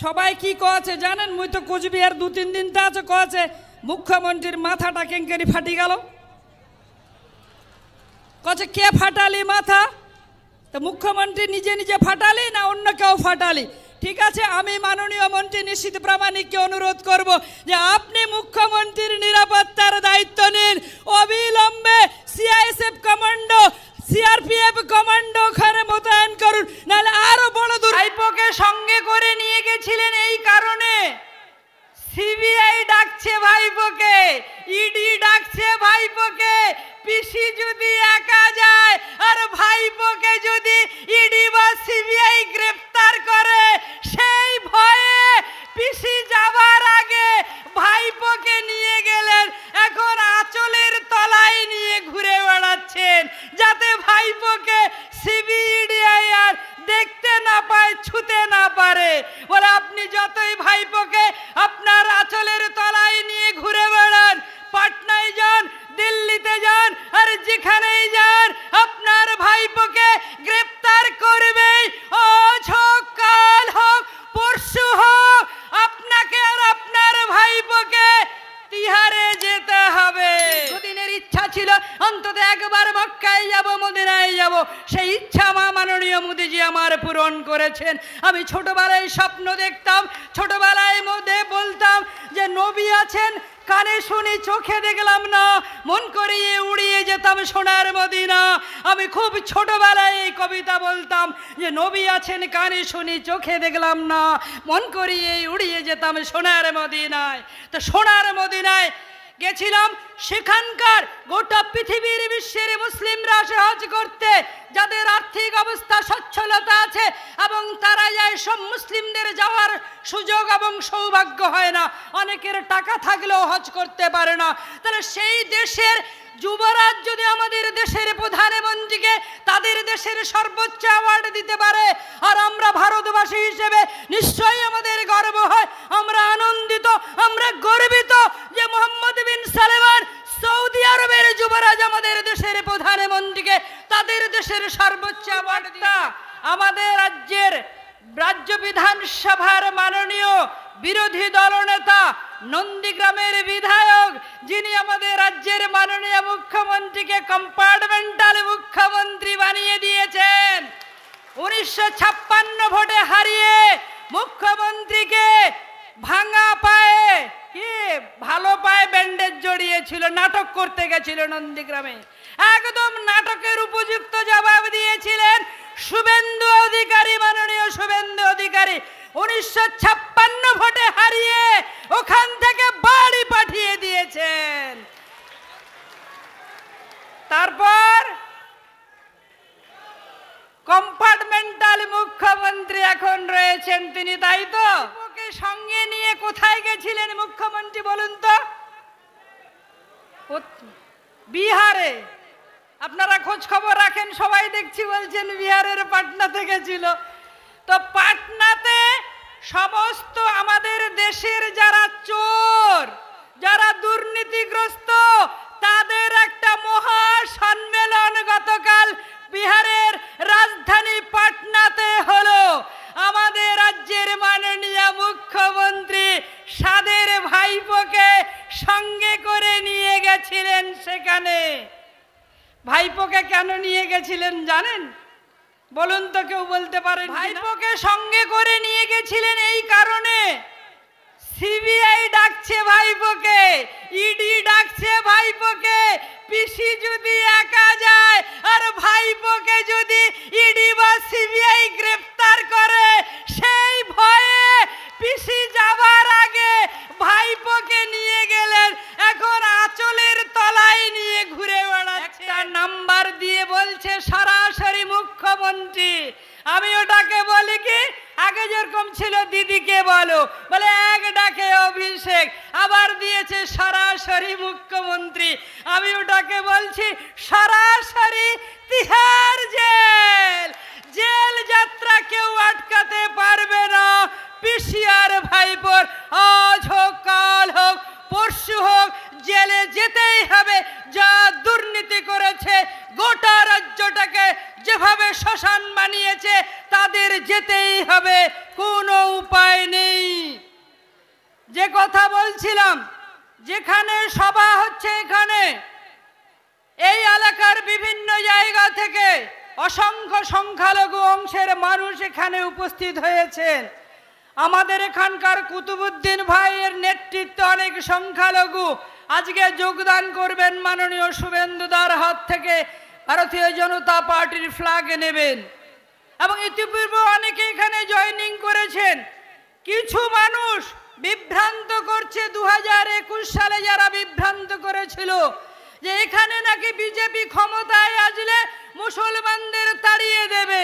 সবাই কি কছে জানেন? মুই তো কোচবিহার 2-3 দিন তা আছে কছে মুখ্যমন্ত্রীর মাথাটা কেঙ্কেরি ফাটি গেল। কছে কে ফাটালি মাথা? তো মুখ্যমন্ত্রী নিজে নিজে ফাটালি না অন্য কেউ ফাটালি? ঠিক আছে, আমি মাননীয় মন্ত্রী নিশ্চিত প্রামাণিককে অনুরোধ করব যে আপনি মুখ্যমন্ত্রীর নিরাপত্তার দায়িত্ব নিন। অবিলম্বে সিআইএসএফ কমান্ডো, সিআরপিএফ কমান্ডো ওখানে মোতায়েন করুন, নাহলে আরো বড় ভাইপোকে সঙ্গে করে নিয়ে গেছিলেন এই কারণে। সিবিআই ডাকছে ভাইপোকে, ইডি ডাকছে ভাইপোকে। পিসি যদি একা যায় আর ভাইপোকে যদি ইডি বা সিবিআই গ্রেফতার করে, সেই ভয়ে পিসি যাবার আগে ভাইপোকে নিয়ে গেলেন। এখন আঁচলের তলায় নিয়ে ঘুরে বেড়াচ্ছেন যাতে ভাইপোকে সিবিআই আর দেখতে না পায়, ছুতে না পারে। বলে আপনি যতই ভাইপোকে আপনার আঁচলের তলায় নিয়ে ঘুরে বেড়ান, পাটনায় যান, দিল্লিতে যান, আর যেখানেই যান আপনার ভাইপোকে গ্রেফতার করবেই। আজ হোক, কাল হোক, পরশু হোক, আপনাকে আর আপনার ভাইপোকে তিহারে যেতে হবে। দুদিনের ইচ্ছা ছিল অন্তত একবার মক্কায় যাব, মদিনায় যাব। সেই ইচ্ছা মাননীয় মোদিজি আমার পূরণ করেছেন। আমি ছোটবেলায় স্বপ্ন দেখতাম, ছোটবেলায় মধ্যে বলতাম যে নবী আছেন, কানে শুনি চোখে দেখলাম না, মন করিয়ে উড়িয়ে যেতাম সোনার মদিনা। আমি খুব ছোটবেলায় এই কবিতা বলতাম যে নবী আছেন, কানে শুনি চোখে দেখলাম না, মন করিয়ে উড়িয়ে যেতাম সোনার মদিনায়। তো সোনার মদিনায় গেছিলাম, সেখানকার গোটা পৃথিবীর বিশ্বের মুসলিমরা আসে হজ করতে, যাদের আর্থিক অবস্থা সচ্ছলতা আছে এবং তারা যায়। সব মুসলিমদের যাওয়ার সুযোগ এবং সৌভাগ্য হয় না, অনেকের টাকা থাকলেও হজ করতে পারে না। তাহলে সেই দেশের যুবরাজ যদি আমাদের দেশের প্রধানমন্ত্রীকে তাদের দেশের সর্বোচ্চ অ্যাওয়ার্ড দিতে পারে, আর আমরা ভারতবাসী হিসেবে নিশ্চয়ই আমাদের গর্ব হয়, আমরা আনন্দিত, আমরা গর্বিত যে মোহাম্মদ বিন সালমান সৌদি আরবের যুবরাজ আমাদের দেশের প্রধানমন্ত্রীকে তাদের দেশের সর্বোচ্চ অ্যাওয়ার্ড দিতা। আমাদের রাজ্যের রাজ্য বিধানসভার মাননীয় বিরোধী দলনেতা, নন্দীগ্রামের বিধায়ক, যিনি আমাদের রাজ্যের মাননীয় মুখ্যমন্ত্রীকে কম্পার্টমেন্টাল মুখ্যমন্ত্রী বানিয়ে দিয়েছেন। 1956 ভোটে হারিয়ে মুখ্যমন্ত্রীকে ভাঙা পায়ে, কি ভালো পায়ে ব্যান্ডেজ জড়িয়েছিল, নাটক করতে গেছিল নন্দীগ্রামে। একদম নাটকের উপযুক্ত জবাব দিয়েছিলেন শুভেন্দু অধিকারী, মাননীয় শুভেন্দু অধিকারী। 1956 ভোটে হারিয়ে ওখান থেকে বাড়ি পাঠিয়ে দিয়েছেন। তারপর কম্পার্টমেন্টাল মুখ্যমন্ত্রী এখন রয়েছেন তিনি, তাই তো? ওকে সঙ্গে নিয়ে কোথায় গেছিলেন মুখ্যমন্ত্রী বলুন তো? বিহারে। আপনারা খোঁজ খবর রাখেন, সবাই দেখছি বলছেন বিহারের পাটনাতে গেছিল। তো পাটনাতে সমস্ত আমাদের দেশের যারা চোর, যারা দুর্নীতিগ্রস্ত, তাদের একটা মহা সম্মেলন গতকাল বিহারের রাজধানী পাটনাতে হলো। আমাদের রাজ্যের মাননীয় মুখ্যমন্ত্রী সাদের ভাইপোকে সঙ্গে করে নিয়ে গেছিলেন সেখানে। ভাইপোকে কেন নিয়ে গেছিলেন জানেন? বলুন তো, কেউ বলতে পারেন? ভাইপোকে সঙ্গে করে নিয়ে গেছিলেন এই কারণে, সিবিআই ডাকছে ভাইপোকে, ইডি ডাকছে ভাইপোকে। পিসি যদি একা যায় আর ভাইপোকে যদি ইডি বা সিবিআই গ্রেফতার করে, সেই ভয়ে পিসি যাবার আগে ভাইপোকে নিয়ে গেলেন। এখন আঁচলের তলায় নিয়ে ঘুরে বেড়াচ্ছে। নাম্বার দিয়ে বলছে সরাসরি মুখ্যমন্ত্রী। আমি ওটাকে বলি কি, আগে যেরকম ছিল দিদিকে বলো, বলে এক ডাকে অভিষেক, আবার দিয়েছে সরাসরি মুখ্যমন্ত্রী। আমি ওটাকে বলছি সরাসরি তিহার জেল। জেল যাত্রা কেউ আটকাতে পারবে না। পিসি আর ভাইপোর আজ হোক, কাল হোক, পরশু হোক, জেলে যেতেই হবে। যা দুর্নীতি করেছে, গোটা রাজ্যটাকে যেভাবে শ্মশান বানিয়েছে, তাদের যেতেই হবে, কোনো উপায় নেই। বলছিলাম যেখানে সভা হচ্ছে এখানে এই এলাকার বিভিন্ন জায়গা থেকে অসংখ্য সংখ্যালঘু অংশের মানুষ এখানে উপস্থিত হয়েছেন। আমাদের এখানকার কুতুবুদ্দিন ভাইয়ের নেতৃত্বে অনেক সংখ্যালঘু আজকে যোগদান করবেন, মাননীয় শুভেন্দুদার হাত থেকে ভারতীয় জনতা পার্টির ফ্ল্যাগ নেবেন এবং ইতিপূর্বে অনেকে এখানে জয়েনিং করেছেন। কিছু মানুষ বিভ্রান্ত করছে, 2021 সালে যারা বিভ্রান্ত করেছিল যে এখানে নাকি বিজেপি ক্ষমতায় আসলে মুসলমানদের তাড়িয়ে দেবে।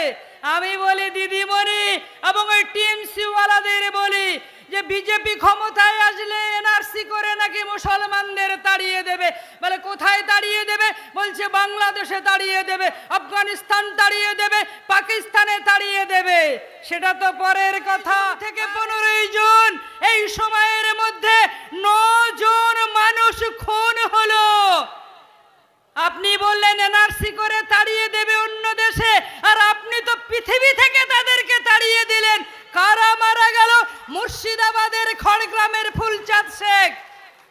আমি বলি দিদিমণি এবং ওই টিএমসি ওয়ালাদের বলি যে বিজেপি ক্ষমতায় আসলে এনআরসি করে নাকি মুসলমানদের তাড়িয়ে দেবে। বলে কোথায় তাড়িয়ে দেবে? বলছে বাংলাদেশে তাড়িয়ে দেবে, আফগানিস্তান তাড়িয়ে দেবে, পাকিস্তানে তাড়িয়ে দেবে। সেটা তো পরের কথা। থেকে 15 জুন এই সময়ের মধ্যে 9 জন মানুষ খুন হলো। আপনি বললেন এনআরসি করে তাড়িয়ে দেবে অন্য দেশে, আর আপনি তো পৃথিবী থেকে তাদেরকে তাড়িয়ে দিলেন। কারা মারা গেল? মুর্শিদাবাদের খড়গ্রামের ফুলচাঁদ শেখ,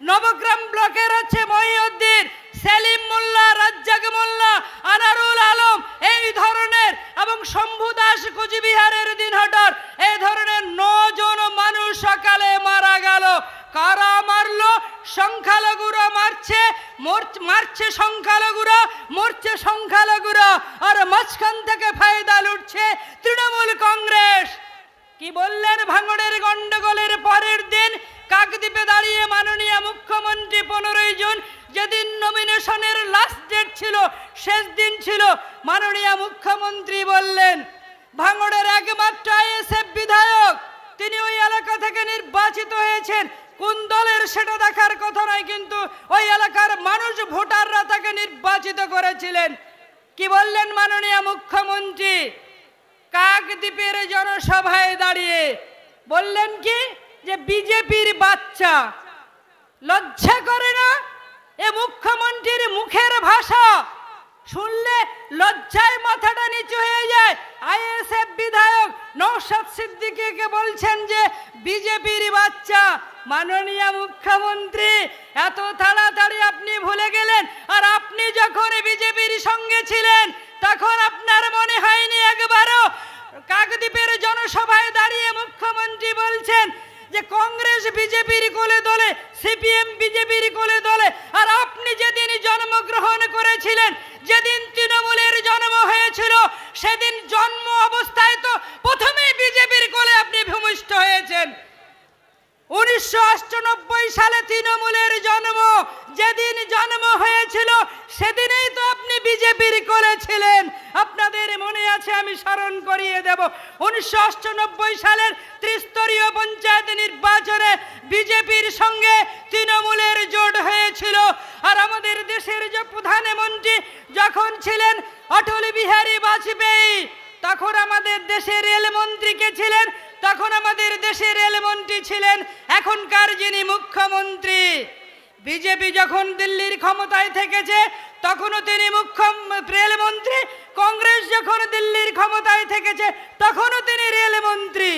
নবগ্রাম ব্লকের হচ্ছে মহিউদ্দিন, সেলিম মোল্লা, রাজ্জাক মোল্লা, আনারুল আলম, এই ধরনের এবং শম্ভু দাস কোচবিহারের দিনহাটার, এই ধরনের 9 জন মানুষ সকালে মারা গেল। কারা মারলো? সংখ্যালঘুরা মারছে, মারছে সংখ্যালঘুরা, মরছে সংখ্যালঘুরা, আর মাঝখান থেকে ফায়দা লুটছে তৃণমূল কংগ্রেস। কি বললেন? ভাঙড়ের গন্ডগোলের পরের দিন কাকদ্বীপে দাঁড়িয়ে মাননীয় মুখ্যমন্ত্রী 15 জুন যেদিন নমিনেশনের লাস্ট ডেট ছিল, শেষ দিন ছিল, মাননীয় মুখ্যমন্ত্রী বললেন ভাঙড়ের একমাত্র আইএসএফ বিধায়ক, তিনি ওই এলাকা থেকে নির্বাচিত হয়েছেন। কোন দলের সেটা দেখার কথা নয়, কিন্তু ওই এলাকার মানুষ, ভোটাররা তাকে নির্বাচিত করেছিলেন। কি বললেন মাননীয় মুখ্যমন্ত্রী? কাকদ্বীপের জনসভায় দাঁড়িয়ে বললেন কি যে বিজেপির বাচ্চা। লজ্জা করে না? এ মুখ্যমন্ত্রীর মুখের ভাষা শুনলে লজ্জায় মাথাটা নিচু হয়ে যায়। আইএসএফ বিধায়ক নওশাদ সিদ্দিকীকে বলছেন যে বিজেপির বাচ্চা। মাননীয় মুখ্যমন্ত্রী, এত তাড়াতাড়ি আপনি ভুলে গেলেন? আর আপনি যখন বিজেপির সঙ্গে ছিলেন তখন আপনার মনে হয়নি একবারও? কাকদ্বীপের জনসভায় দাঁড়িয়ে মুখ্যমন্ত্রী বলছেন যে কংগ্রেস বিজেপির কোলে দলে, সিপিএম বিজেপির কোলে দলে, আর আপনি যেদিন জন্মগ্রহণ করেছিলেন, যেদিন তৃণমূলের জন্ম হয়েছিল, সেদিন জন্ম অবস্থায় তো প্রথমেই বিজেপির কোলে আপনি ভূমিষ্ঠ হয়েছেন। 1998 সালে তৃণমূলের জন্ম, যেদিন জন্ম হয়েছিল সেদিনেই তো আপনি বিজেপির কোলে ছিলেন। আপনাদের মনে আছে? আমি স্মরণ করিয়ে দেব, 1998 সালের ত্রিস্তরীয় পঞ্চায়েত নির্বাচনে বিজেপির সঙ্গে তৃণমূলের জোট হয়েছিল। আর আমাদের দেশের যে প্রধানমন্ত্রী যখন ছিলেন অটল বিহারী বাজপেয়ী, তখন আমাদের দেশের রেলমন্ত্রী কে ছিলেন? তখন আমাদের দেশের রেলমন্ত্রী ছিলেন এখনকার যিনি মুখ্যমন্ত্রী। বিজেপি যখন দিল্লির ক্ষমতায় থেকেছে তখনও তিনি রেলমন্ত্রী, কংগ্রেস যখন দিল্লির ক্ষমতায় থেকেছে তখনও তিনি রেলমন্ত্রী।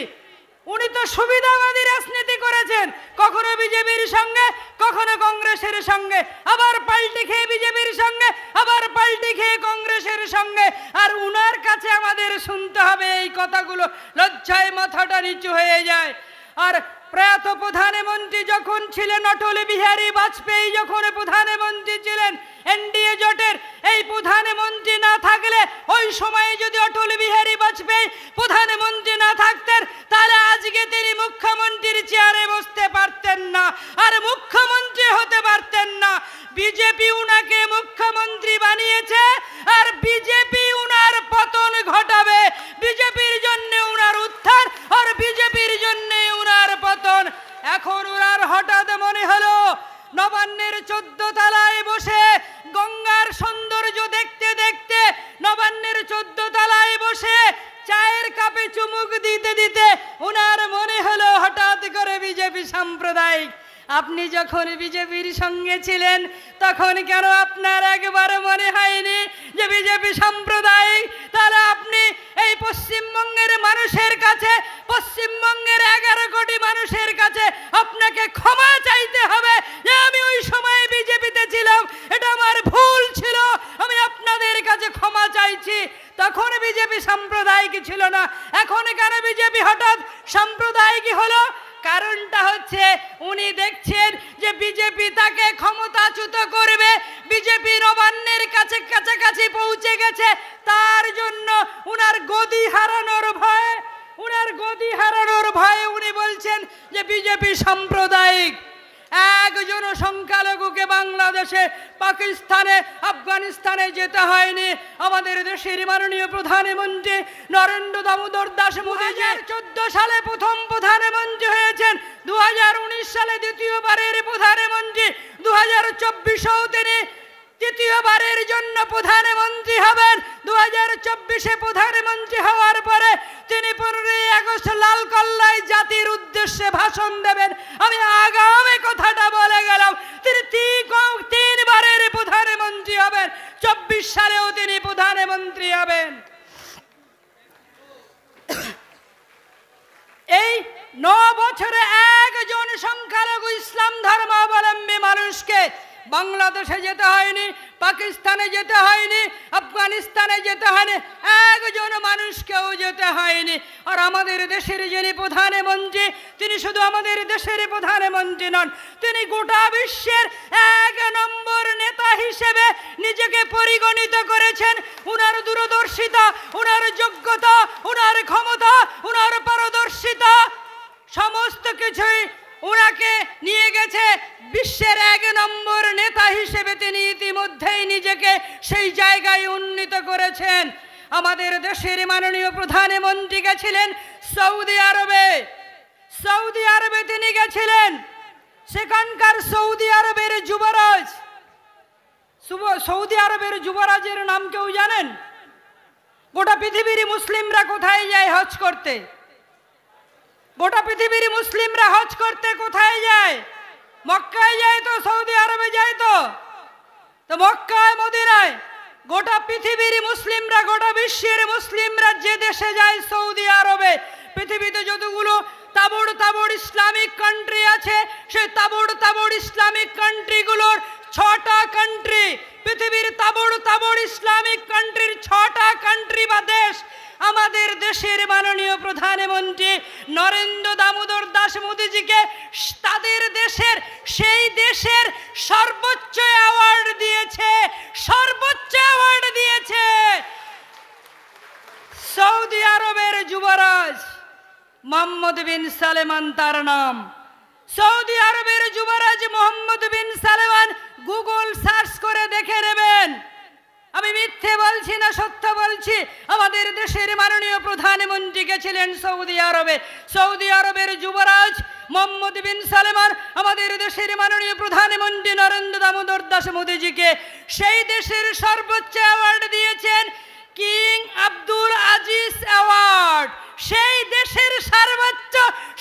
উনি তো সুবিধাবাদী রাজনীতি করেছেন, কখনো বিজেপির সঙ্গে, কখনো কংগ্রেসের সঙ্গে, আবার পাল্টি খেয়ে বিজেপির সঙ্গে, আবার পাল্টি খেয়ে কংগ্রেসের সঙ্গে। আর উনার কাছে আমাদের শুনতে হবে এই কথাগুলো, লজ্জায় মাথাটা নিচু হয়ে যায়। আর প্রয়াত প্রধানমন্ত্রী যখন ছিলেন অটল বিহারী বাজপেয়ী, যখন প্রধানমন্ত্রী ছিলেন এনডিএ জোটের, এই প্রধানমন্ত্রী না থাকলে, ওই সময়ে যদি অটল বিহারী বাজপেয়ী প্রধানমন্ত্রী না থাকতেন, তাহলে আজকে তিনি মুখ্যমন্ত্রীর চেয়ারে বসতে পারতেন না, আর মুখ্যমন্ত্রী হতে পারতেন না। বিজেপি উনাকে মুখ্যমন্ত্রী বানিয়েছে, আর বিজেপি উনার পতন ঘটাবে। বিজেপির জন্য উনার উত্থান, আর বিজেপির জন্য উনার পতন। এখন উনার হঠাৎ মনে হলো নবান্নের 14 তলায় বসে গঙ্গার সৌন্দর্য দেখতে দেখতে, নবান্নের 14 তলায় বসে চায়ের কাপে চুমুক দিতে দিতে উনার মনে হলো হঠাৎ করে বিজেপি সাম্প্রদায়িক। আপনি যখন বিজেপির সঙ্গে ছিলেন তখন কেন আপনার একবার মনে হয়নি যে বিজেপি সাম্প্রদায়িক? তাহলে আপনি এই পশ্চিমবঙ্গের মানুষের কাছে, পশ্চিমবঙ্গের 11 কোটি মানুষের কাছে আপনাকে ক্ষমা চাইতে উনি দেখছেন যে বিজেপি তাকে ক্ষমতাচ্যুত করবে, বিজেপি নবান্নের কাছাকাছি পৌঁছে গেছে, তার জন্য উনার গদি হারানোর ভয়ে উনি বলছেন যে বিজেপি সাম্প্রদায়িক। একজন সংখ্যালঘুকে বাংলাদেশে, পাকিস্তানে, আফগানিস্তানে যেতে হয়নি। আমাদের দেশের মাননীয় প্রধানমন্ত্রী নরেন্দ্র দামোদর দাস মোদী 2014 সালে প্রথম প্রধানমন্ত্রী হয়েছেন, 2019 সালে দ্বিতীয়বারের প্রধানমন্ত্রী, 2024-এও তিনি তৃতীয়বারের জন্য প্রধানমন্ত্রী হবেন। 2024-এ প্রধানমন্ত্রী হওয়ার পরে তিনি 15ই আগস্ট লালকেল্লায় জাতির উদ্দেশ্যে ভাষণ দেবেন। আমি আগামী কথাটা বলে গেলাম, তিনি 3বারের প্রধানমন্ত্রী হবেন, 24 সালেও তিনি প্রধানমন্ত্রী হবেন। এই 9 বছরে একজন সংখ্যালঘু ইসলাম ধর্মাবলম্বী মানুষকে বাংলাদেশে যেতে হয়নি, পাকিস্তানে যেতে হয়নি, আফগানিস্তানে যেতে হয়নি, একজন মানুষকেও যেতে হয়নি। আর আমাদের দেশের যিনি প্রধানমন্ত্রী, তিনি শুধু আমাদের দেশের প্রধানমন্ত্রী নন, তিনি গোটা বিশ্বের 1 নম্বর নেতা হিসেবে নিজেকে পরিগণিত করেছেন। উনার দূরদর্শিতা, উনার যোগ্যতা, উনার ক্ষমতা, উনার পারদর্শিতা সমস্ত কিছুই উনাকে নিয়ে গেছে বিশ্বের 1 নম্বর নেতা হিসেবে। তিনি ইতিমধ্যেই নিজেকে সেই জায়গায় উন্নীত করেছেন। আমাদের দেশের মাননীয় প্রধানমন্ত্রী গেছিলেন সৌদি আরবে তিনি গেছিলেন। সেখানকার সৌদি আরবের যুবরাজের নাম কেউ জানেন? গোটা পৃথিবীর মুসলিমরা কোথায় যায় হজ করতে? গোটা পৃথিবীর মুসলিমরা হজ করতে কোথায় যায়? মক্কায় যায় তো, সৌদি আরবে যায় তো মক্কায়, মদিনায়। গোটা পৃথিবীর মুসলিমরা, গোটা বিশ্বের মুসলিমরা যে দেশে যায় সৌদি আরবে, পৃথিবীতে যতগুলো তাবড় ইসলামিক কান্ট্রি আছে, সেই তাবড় ইসলামিক কান্ট্রিগুলোর 6টা কান্ট্রি, পৃথিবীর তাবড় ইসলামিক কান্ট্রির 6টা কান্ট্রি বা দেশ আমাদের দেশের মাননীয় প্রধানমন্ত্রী নরেন্দ্র দামোদর দাস মোদীজিকে তাদের দেশের, সেই দেশের সর্বোচ্চ অ্যাওয়ার্ড দিয়েছে সৌদি আরবের যুবরাজ মোহাম্মদ বিন সালমান, তার নাম। সৌদি আরবের যুবরাজ মোহাম্মদ বিন সালমান গুগল সার্চ করে দেখে নেবেন। আমি মিথ্যে বলছি না, সত্য বলছি। আমাদের দেশের মাননীয় প্রধানমন্ত্রী গেছিলেন সৌদি আরবে। সৌদি আরবের যুবরাজ মোহাম্মদ বিন সালমান আমাদের দেশের মাননীয় প্রধানমন্ত্রী নরেন্দ্র দামোদর দাস মোদীজিকে সেই দেশের সর্বোচ্চ অ্যাওয়ার্ড দিয়েছেন, কিং আব্দুল আজিজ অ্যাওয়ার্ড। সেই দেশের সর্বোচ্চ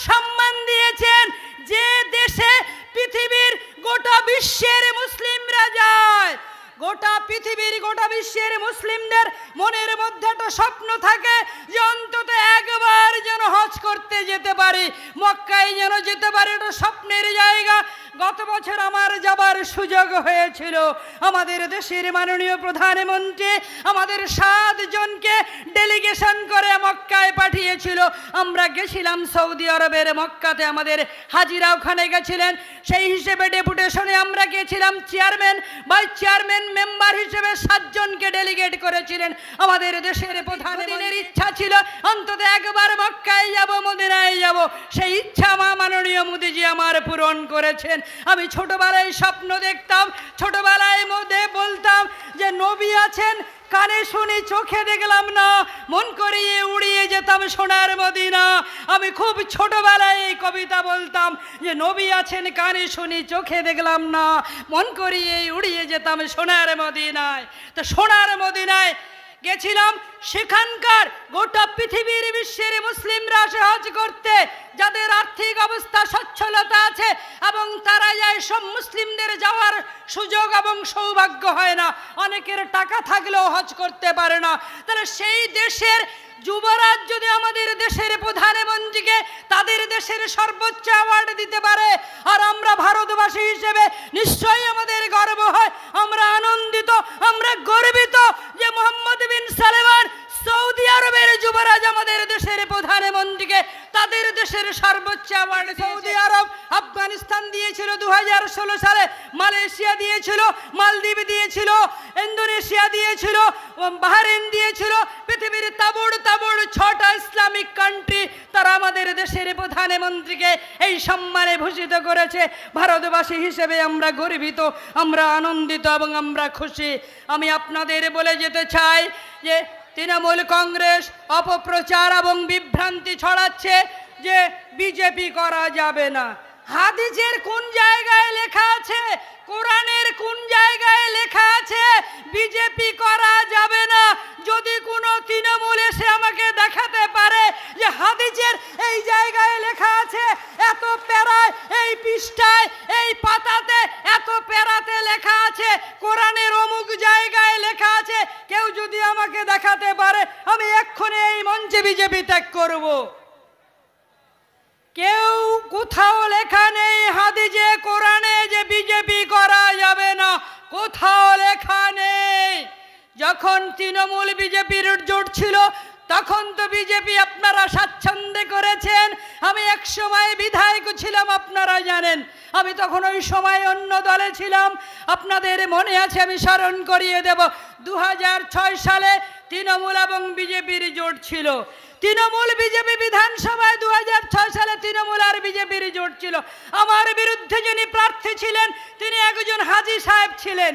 সম্মান দিয়েছেন, যে দেশে পৃথিবীর গোটা বিশ্বের মুসলিমরা যায়। গোটা পৃথিবীর, গোটা বিশ্বের মুসলিমদের মনের মধ্যে একটা স্বপ্ন থাকে যে অন্তত একবার যেন হজ করতে যেতে পারি, মক্কায় যেন যেতে পারি, এটা স্বপ্নের জায়গা। গত বছর আমার যাবার সুযোগ হয়েছিল। আমাদের দেশের মাননীয় প্রধানমন্ত্রী আমাদের 7 জনকে ডেলিগেশন করে মক্কায় পাঠিয়েছিল। আমরা গেছিলাম সৌদি আরবের মক্কাতে, আমাদের হাজিরা ওখানে গেছিলেন। সেই হিসেবে ডেপুটেশনে আমরা গেছিলাম, চেয়ারম্যান, ভাইস চেয়ারম্যান, মেম্বার হিসেবে 7 জনকে ডেলিগেট করেছিলেন। আমাদের দেশের প্রধানমন্ত্রীর ইচ্ছা ছিল অন্তত একবার মক্কায় যাব, মদিনায় যাব। সেই ইচ্ছা মাননীয় মোদীজি আমার পূরণ করেছেন। আমি ছোটবেলায় স্বপ্ন দেখতাম, ছোটবেলায় মধ্যে বলতাম যে নবী আছেন, কানে শুনি চোখে দেখলাম না, মন করিয়ে উড়িয়ে যেতাম সোনার মদিনা। আমি খুব ছোটবেলায় এই কবিতা বলতাম যে নবী আছেন, কানে শুনি চোখে দেখলাম না, মন করিয়ে উড়িয়ে যেতাম সোনার মদিনায়। তো সোনার মদিনায় গেছিলাম, সেখানকার গোটা পৃথিবীর বিশ্বের মুসলিমরা আসে হজ করতে, যাদের আর্থিক অবস্থা সচ্ছলতা আছে এবং তারা যায়। সব মুসলিমদের যাওয়ার সুযোগ এবং সৌভাগ্য হয় না, অনেকের টাকা থাকলেও হজ করতে পারে না। তাহলে সেই দেশের যুবরাজ যদি আমাদের দেশের প্রধানমন্ত্রীকে তাদের দেশের সর্বোচ্চ অ্যাওয়ার্ড দিতে পারে, আর আমরা ভারতবাসী হিসেবে নিশ্চয়ই আমাদের গর্ব হয়, আমরা আনন্দিত, আমরা গর্বিত যে মোহাম্মদ বিন সালমান সৌদি আরবের যুবরাজ আমাদের দেশের প্রধানমন্ত্রীকে তাদের দেশের সর্বোচ্চ অ্যাওয়ার্ড সৌদি আরব আফগানিস্তান দিয়েছিল 2016 সালে, মালয়েশিয়া দিয়েছিল, মালদ্বীপ দিয়েছিল, ইন্দোনেশিয়া দিয়েছিল, বাহরাইন দিয়েছিল। পৃথিবীর তাবড় 6টা ইসলামিক কান্ট্রি তারা আমাদের দেশের প্রধানমন্ত্রীকে এই সম্মানে ভূষিত করেছে। ভারতবাসী হিসেবে আমরা গর্বিত, আমরা আনন্দিত এবং আমরা খুশি। আমি আপনাদের বলে যেতে চাই যে তৃণমূল কংগ্রেস অপপ্রচার এবং বিভ্রান্তি ছড়াচ্ছে যে বিজেপি করা যাবে না। হাদিসের কোন জায়গায় লেখা আছে, কোরআনের কোন জায়গায় লেখা আছে বিজেপি করা যাবে না? যদি কোনো তৃণমূল এসে আমাকে দেখাতে পারে যে হাদিসের এই জায়গায় লেখা আছে, এত প্যারায়, এই পৃষ্ঠায়, এই পাতাতে, এত প্যারাতে লেখা আছে, কোরআনের অমুক জায়গায় লেখা আছে, কেউ যদি আমাকে দেখাতে পারে আমি এক্ষুনি এই মঞ্চে বিজেপি ত্যাগ করব। কেউ কোথাও লেখা নেই হাদিসে কোরআনে যে বিজেপি করা যাবে না, কোথাও লেখা নেই। যখন তৃণমূল বিজেপির জোট ছিল তখন তো বিজেপি আপনারা স্বাচ্ছন্দ্যে করেছেন। আমি এক সময় বিধায়ক ছিলাম, আপনারা জানেন। আমি তখন ওই সময় অন্য দলে ছিলাম, আপনাদের মনে আছে, আমি স্মরণ করিয়ে দেব। 2006 সালে তৃণমূল এবং বিজেপির জোট ছিল। তৃণমূল বিজেপি বিধানসভায় 2006 সালে তৃণমূল আর বিজেপির জোট ছিল। আমার বিরুদ্ধে যিনি প্রার্থী ছিলেন তিনি একজন হাজী সাহেব ছিলেন।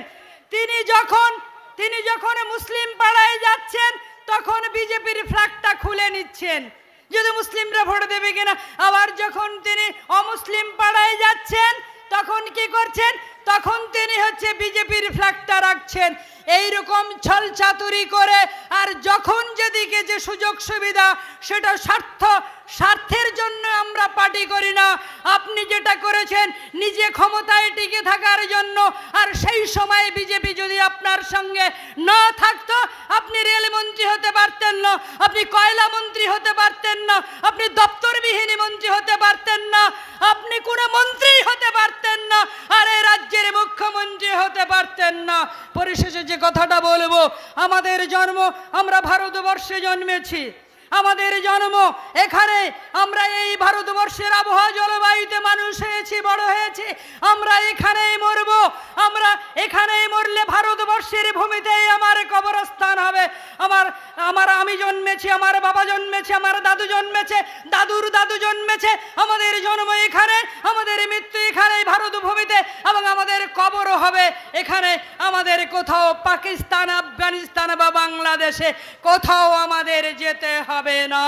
তিনি যখন মুসলিম পাড়ায় যাচ্ছেন তখন বিজেপির ফ্ল্যাগটা খুলে নিচ্ছেন যদি মুসলিমরা ভোট দেবে কিনা। আবার যখন তিনি অমুসলিম পাড়ায় যাচ্ছেন তখন কি করছেন, তখন তিনি বিজেপির ফ্ল্যাগটা রাখছেন। এইরকম ছল চাতুরি করে আর যখন যেদিকে যে সুযোগ সুবিধা সেটা স্বার্থের জন্য আমরা পার্টি করি না। আপনি যেটা করেছেন নিজে ক্ষমতায় টিকে থাকার জন্য, আর সেই সময় বিজেপি যদি আপনার সঙ্গে না থাকতো আপনি রেলমন্ত্রী হতে পারতেন না, আপনি কয়লা মন্ত্রী হতে পারতেন না, আপনি দপ্তরবিহীন মন্ত্রী হতে পারতেন না, আপনি কোনো মন্ত্রী হতে পারতেন না, আর এই রাজ্যের মুখ্যমন্ত্রী হতে পারতেন না। পরিশেষে যে কথাটা বলবো, আমাদের জন্ম, আমরা ভারতবর্ষে জন্মেছি, আমাদের জন্ম এখানে, আমরা এই ভারতবর্ষের আবহাওয়া জলবায়ুতে মানুষ হয়েছি, বড় হয়েছি, আমরা এখানেই মরব। আমরা এখানেই মরলে ভারতবর্ষের ভূমিতেই আমার কবরস্থান হবে। আমি জন্মেছি, আমার বাবা জন্মেছে, আমার দাদু জন্মেছে, দাদুর দাদু জন্মেছে, আমাদের জন্ম এখানে, আমাদের মৃত্যু এখানে ভারত ভূমিতে, এবং আমাদের কবরও হবে এখানে। আমাদের কোথাও পাকিস্তান, আফগানিস্তান বা বাংলাদেশে কোথাও আমাদের যেতে হবে না।